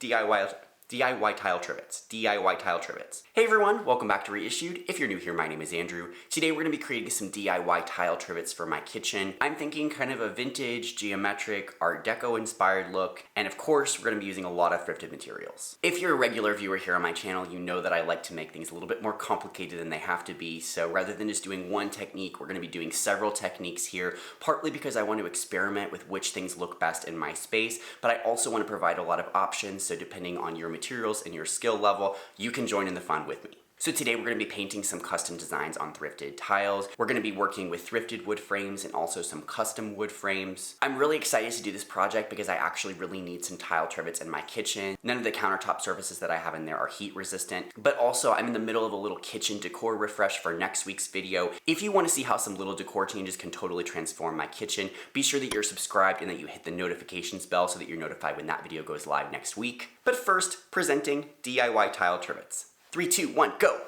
DIY tile trivets. Hey everyone, welcome back to Reissued. If you're new here, my name is Andrew. Today we're going to be creating some DIY tile trivets for my kitchen. I'm thinking kind of a vintage, geometric, Art Deco inspired look, and of course we're going to be using a lot of thrifted materials. If you're a regular viewer here on my channel, you know that I like to make things a little bit more complicated than they have to be, so rather than just doing one technique, we're going to be doing several techniques here, partly because I want to experiment with which things look best in my space, but I also want to provide a lot of options, so depending on your materials and your skill level, you can join in the fun with me. So today we're going to be painting some custom designs on thrifted tiles. We're going to be working with thrifted wood frames and also some custom wood frames. I'm really excited to do this project because I actually really need some tile trivets in my kitchen. None of the countertop surfaces that I have in there are heat resistant, but also I'm in the middle of a little kitchen decor refresh for next week's video. If you want to see how some little decor changes can totally transform my kitchen, be sure that you're subscribed and that you hit the notifications bell so that you're notified when that video goes live next week. But first, presenting DIY tile trivets. 3, 2, 1, go!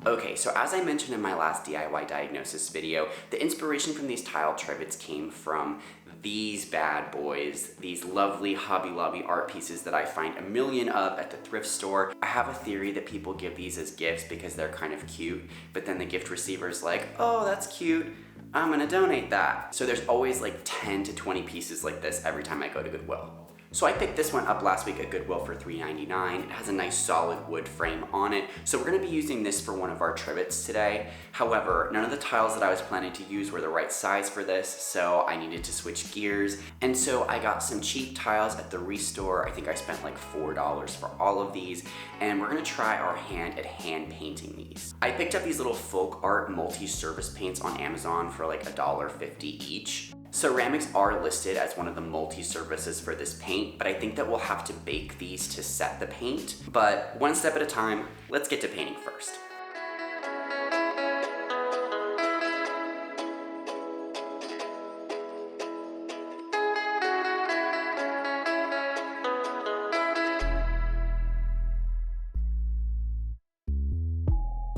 Okay, so as I mentioned in my last DIY diagnosis video, the inspiration from these tile trivets came from these bad boys, these lovely Hobby Lobby art pieces that I find a million of at the thrift store. I have a theory that people give these as gifts because they're kind of cute, but then the gift receiver's like, oh, that's cute, I'm gonna donate that. So there's always like 10 to 20 pieces like this every time I go to Goodwill. So I picked this one up last week at Goodwill for $3.99. It has a nice solid wood frame on it. So we're gonna be using this for one of our trivets today. However, none of the tiles that I was planning to use were the right size for this, so I needed to switch gears. And so I got some cheap tiles at the REISSUED store. I think I spent like $4 for all of these. And we're gonna try our hand at hand painting these. I picked up these little folk art multi-surface paints on Amazon for like $1.50 each. Ceramics are listed as one of the multi-surfaces for this paint, but I think that we'll have to bake these to set the paint. But one step at a time, let's get to painting first.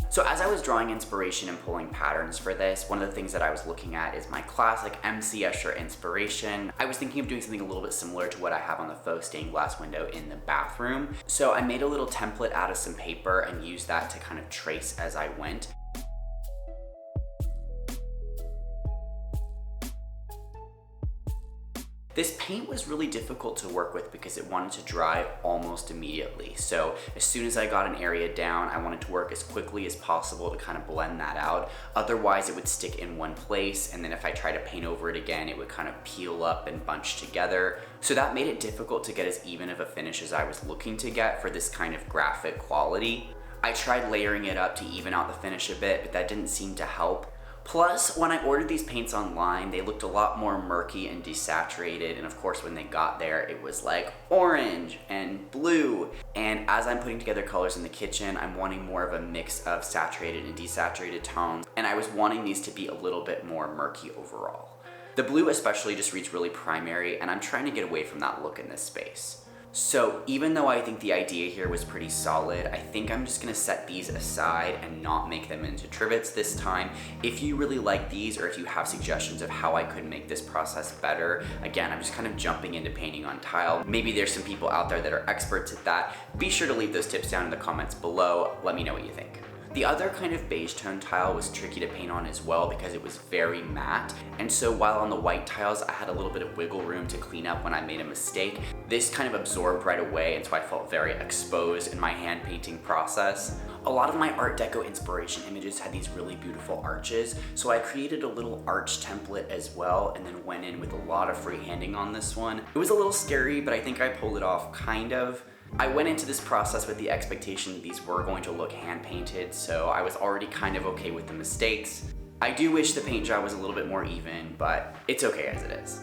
So as I was drawing inspiration and pulling patterns for this, one of the things that I was looking at is my classic MC Escher inspiration. I was thinking of doing something a little bit similar to what I have on the faux stained glass window in the bathroom. So I made a little template out of some paper and used that to kind of trace as I went. This paint was really difficult to work with because it wanted to dry almost immediately. So as soon as I got an area down, I wanted to work as quickly as possible to kind of blend that out. Otherwise it would stick in one place, and then if I try to paint over it again, it would kind of peel up and bunch together. So that made it difficult to get as even of a finish as I was looking to get for this kind of graphic quality. I tried layering it up to even out the finish a bit, but that didn't seem to help. Plus, when I ordered these paints online, they looked a lot more murky and desaturated, and of course when they got there, it was like orange and blue. And as I'm putting together colors in the kitchen, I'm wanting more of a mix of saturated and desaturated tones, and I was wanting these to be a little bit more murky overall. The blue especially just reads really primary, and I'm trying to get away from that look in this space. So even though I think the idea here was pretty solid, I think I'm just gonna set these aside and not make them into trivets this time. If you really like these, or if you have suggestions of how I could make this process better, again, I'm just kind of jumping into painting on tile. Maybe there's some people out there that are experts at that. Be sure to leave those tips down in the comments below. Let me know what you think. The other kind of beige tone tile was tricky to paint on as well because it was very matte, and so while on the white tiles I had a little bit of wiggle room to clean up when I made a mistake, this kind of absorbed right away, and so I felt very exposed in my hand painting process. A lot of my Art Deco inspiration images had these really beautiful arches, so I created a little arch template as well and then went in with a lot of freehanding on this one. It was a little scary, but I think I pulled it off kind of. I went into this process with the expectation that these were going to look hand painted, so I was already kind of okay with the mistakes. I do wish the paint job was a little bit more even, but it's okay as it is.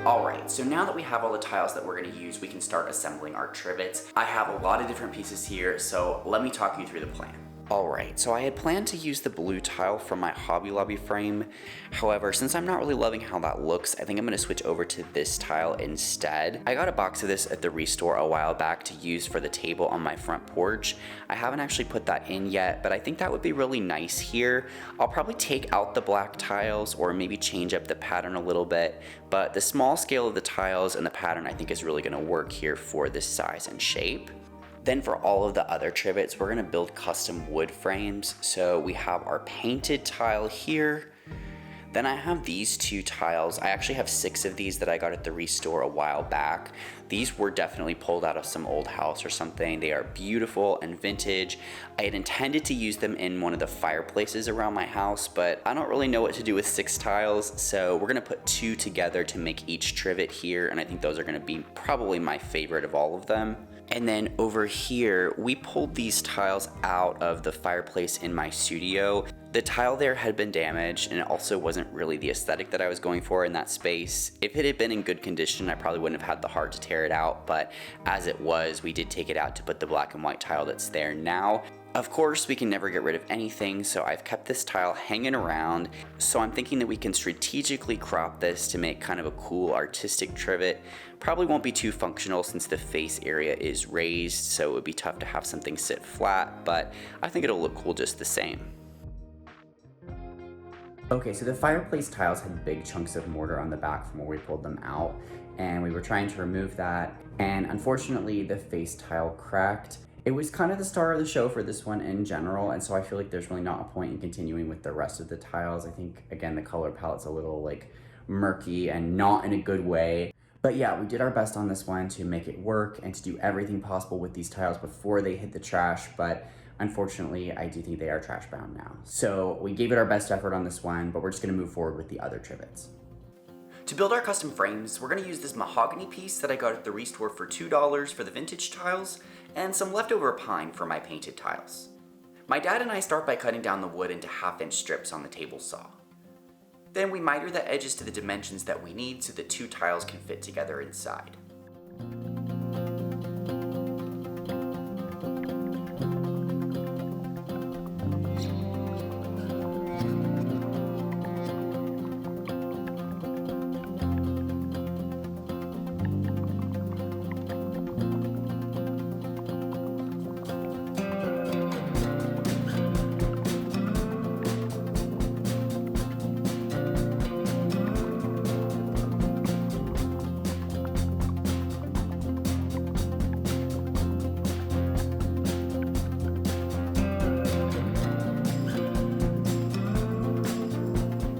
Alright, so now that we have all the tiles that we're going to use, we can start assembling our trivets. I have a lot of different pieces here, so let me talk you through the plan. Alright, so I had planned to use the blue tile from my Hobby Lobby frame. However, since I'm not really loving how that looks, I think I'm going to switch over to this tile instead. I got a box of this at the REISSUED store a while back to use for the table on my front porch. I haven't actually put that in yet, but I think that would be really nice here. I'll probably take out the black tiles or maybe change up the pattern a little bit, but the small scale of the tiles and the pattern I think is really going to work here for this size and shape. Then for all of the other trivets, we're gonna build custom wood frames. So we have our painted tile here. Then I have these 2 tiles. I actually have 6 of these that I got at the REISSUED store a while back. These were definitely pulled out of some old house or something. They are beautiful and vintage. I had intended to use them in one of the fireplaces around my house, but I don't really know what to do with 6 tiles. So we're gonna put 2 together to make each trivet here. And I think those are gonna be probably my favorite of all of them. And then over here, we pulled these tiles out of the fireplace in my studio. The tile there had been damaged and it also wasn't really the aesthetic that I was going for in that space. If it had been in good condition, I probably wouldn't have had the heart to tear it out, but as it was, we did take it out to put the black and white tile that's there now. Of course, we can never get rid of anything, so I've kept this tile hanging around. So I'm thinking that we can strategically crop this to make kind of a cool artistic trivet. Probably won't be too functional since the face area is raised, so it would be tough to have something sit flat, but I think it'll look cool just the same. Okay, so the fireplace tiles had big chunks of mortar on the back from where we pulled them out, and we were trying to remove that, and unfortunately the face tile cracked. It was kind of the star of the show for this one in general, and so I feel like there's really not a point in continuing with the rest of the tiles. I think, again, the color palette's a little like murky and not in a good way. But yeah, we did our best on this one to make it work and to do everything possible with these tiles before they hit the trash, but unfortunately, I do think they are trash bound now. So we gave it our best effort on this one, but we're just gonna move forward with the other trivets. To build our custom frames, we're gonna use this mahogany piece that I got at the REISSUED store for $2 for the vintage tiles, and some leftover pine for my painted tiles. My dad and I start by cutting down the wood into 1/2-inch strips on the table saw. Then we miter the edges to the dimensions that we need so the 2 tiles can fit together inside.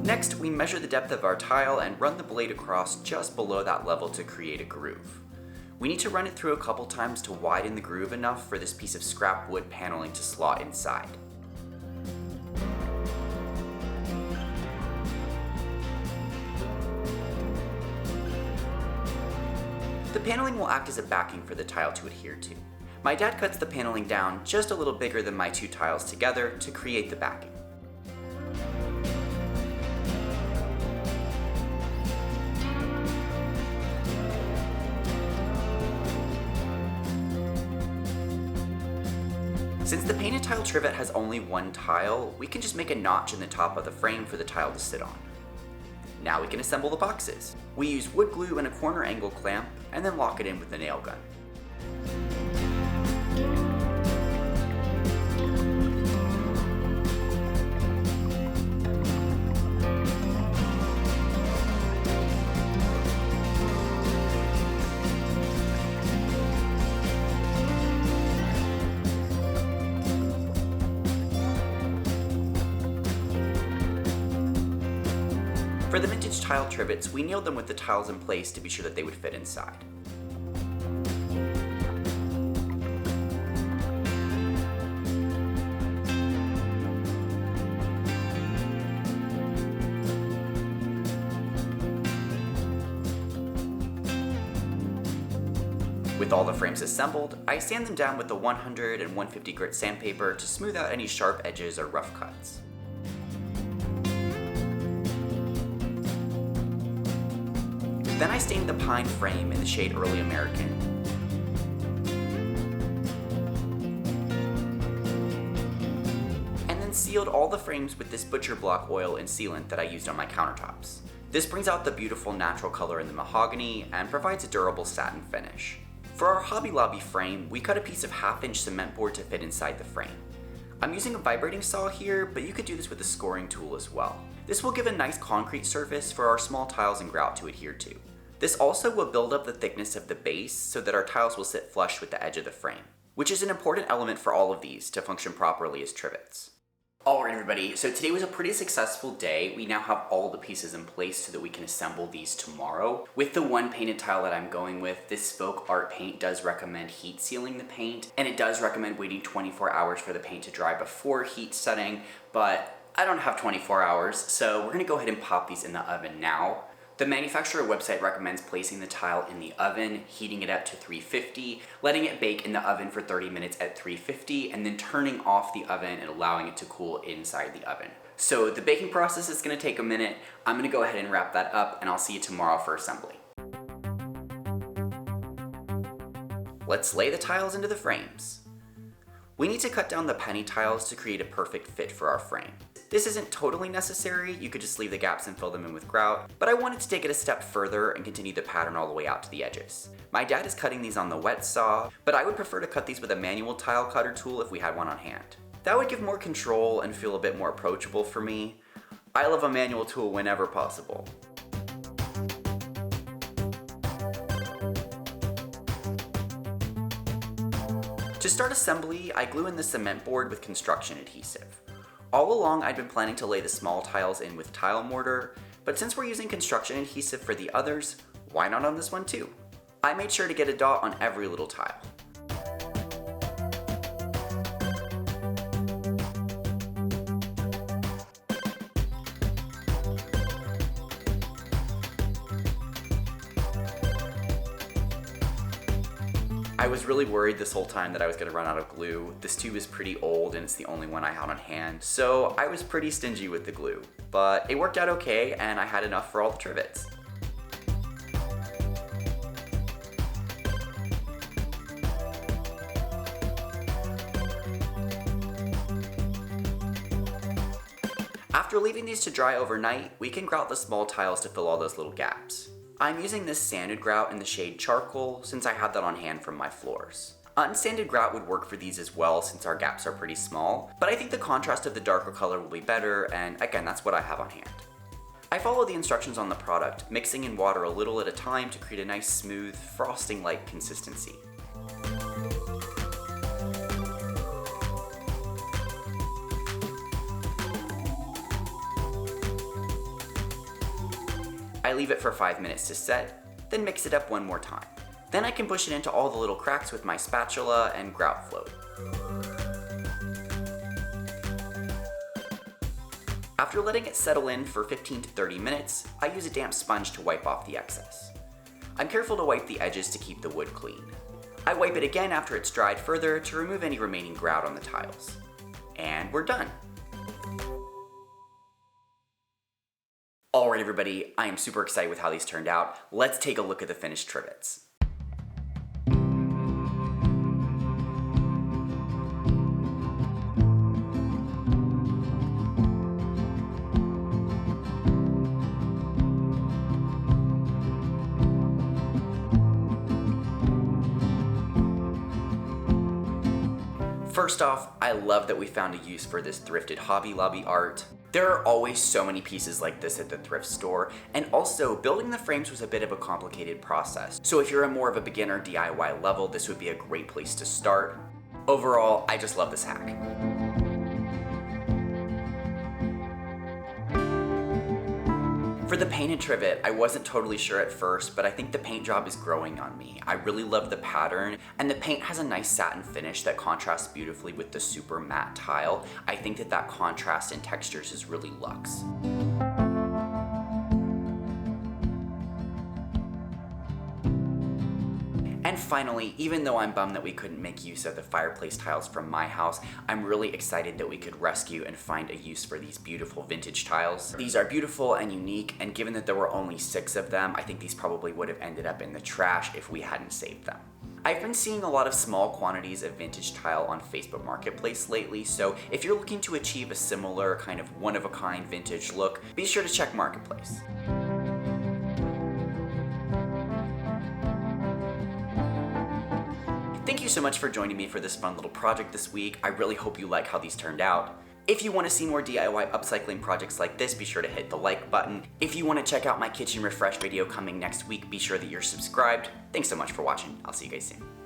Next, we measure the depth of our tile and run the blade across just below that level to create a groove. We need to run it through a couple times to widen the groove enough for this piece of scrap wood paneling to slot inside. The paneling will act as a backing for the tile to adhere to. My dad cuts the paneling down just a little bigger than my 2 tiles together to create the backing. Since the painted tile trivet has only 1 tile, we can just make a notch in the top of the frame for the tile to sit on. Now we can assemble the boxes. We use wood glue and a corner angle clamp, and then lock it in with the nail gun. For the vintage tile trivets, we nailed them with the tiles in place to be sure that they would fit inside. With all the frames assembled, I sand them down with the 100 and 150 grit sandpaper to smooth out any sharp edges or rough cuts. Then I stained the pine frame in the shade Early American. And then sealed all the frames with this butcher block oil and sealant that I used on my countertops. This brings out the beautiful natural color in the mahogany and provides a durable satin finish. For our Hobby Lobby frame, we cut a piece of 1/2-inch cement board to fit inside the frame. I'm using a vibrating saw here, but you could do this with a scoring tool as well. This will give a nice concrete surface for our small tiles and grout to adhere to. This also will build up the thickness of the base so that our tiles will sit flush with the edge of the frame, which is an important element for all of these to function properly as trivets. Alright everybody, so today was a pretty successful day. We now have all the pieces in place so that we can assemble these tomorrow. With the one painted tile that I'm going with, this Spoke Art paint does recommend heat sealing the paint, and it does recommend waiting 24 hours for the paint to dry before heat setting, but I don't have 24 hours, so we're gonna go ahead and pop these in the oven now. The manufacturer website recommends placing the tile in the oven, heating it up to 350, letting it bake in the oven for 30 minutes at 350, and then turning off the oven and allowing it to cool inside the oven. So the baking process is gonna take a minute. I'm gonna go ahead and wrap that up, and I'll see you tomorrow for assembly. Let's lay the tiles into the frames. We need to cut down the penny tiles to create a perfect fit for our frame. This isn't totally necessary, you could just leave the gaps and fill them in with grout, but I wanted to take it a step further and continue the pattern all the way out to the edges. My dad is cutting these on the wet saw, but I would prefer to cut these with a manual tile cutter tool if we had one on hand. That would give more control and feel a bit more approachable for me. I love a manual tool whenever possible. To start assembly, I glue in the cement board with construction adhesive. All along, I'd been planning to lay the small tiles in with tile mortar, but since we're using construction adhesive for the others, why not on this one too? I made sure to get a dot on every little tile. I was really worried this whole time that I was gonna run out of glue. This tube is pretty old and it's the only one I had on hand, so I was pretty stingy with the glue. But it worked out okay and I had enough for all the trivets. After leaving these to dry overnight, we can grout the small tiles to fill all those little gaps. I'm using this sanded grout in the shade Charcoal since I had that on hand from my floors. Unsanded grout would work for these as well since our gaps are pretty small, but I think the contrast of the darker color will be better, and again, that's what I have on hand. I follow the instructions on the product, mixing in water a little at a time to create a nice smooth, frosting-like consistency. I leave it for 5 minutes to set, then mix it up one more time. Then I can push it into all the little cracks with my spatula and grout float. After letting it settle in for 15 to 30 minutes, I use a damp sponge to wipe off the excess. I'm careful to wipe the edges to keep the wood clean. I wipe it again after it's dried further to remove any remaining grout on the tiles. And we're done. Alright everybody, I am super excited with how these turned out. Let's take a look at the finished trivets. First off, I love that we found a use for this thrifted Hobby Lobby art. There are always so many pieces like this at the thrift store, and also building the frames was a bit of a complicated process. So if you're more of a beginner DIY level, this would be a great place to start. Overall, I just love this hack. For the painted trivet, I wasn't totally sure at first, but I think the paint job is growing on me. I really love the pattern, and the paint has a nice satin finish that contrasts beautifully with the super matte tile. I think that contrast in textures is really luxe. And finally, even though I'm bummed that we couldn't make use of the fireplace tiles from my house, I'm really excited that we could rescue and find a use for these beautiful vintage tiles. These are beautiful and unique, and given that there were only 6 of them, I think these probably would have ended up in the trash if we hadn't saved them. I've been seeing a lot of small quantities of vintage tile on Facebook Marketplace lately, so if you're looking to achieve a similar kind of one-of-a-kind vintage look, be sure to check Marketplace. Thank you so much for joining me for this fun little project this week. I really hope you like how these turned out. If you want to see more DIY upcycling projects like this, be sure to hit the like button. If you want to check out my Kitchen Refresh video coming next week, be sure that you're subscribed. Thanks so much for watching. I'll see you guys soon.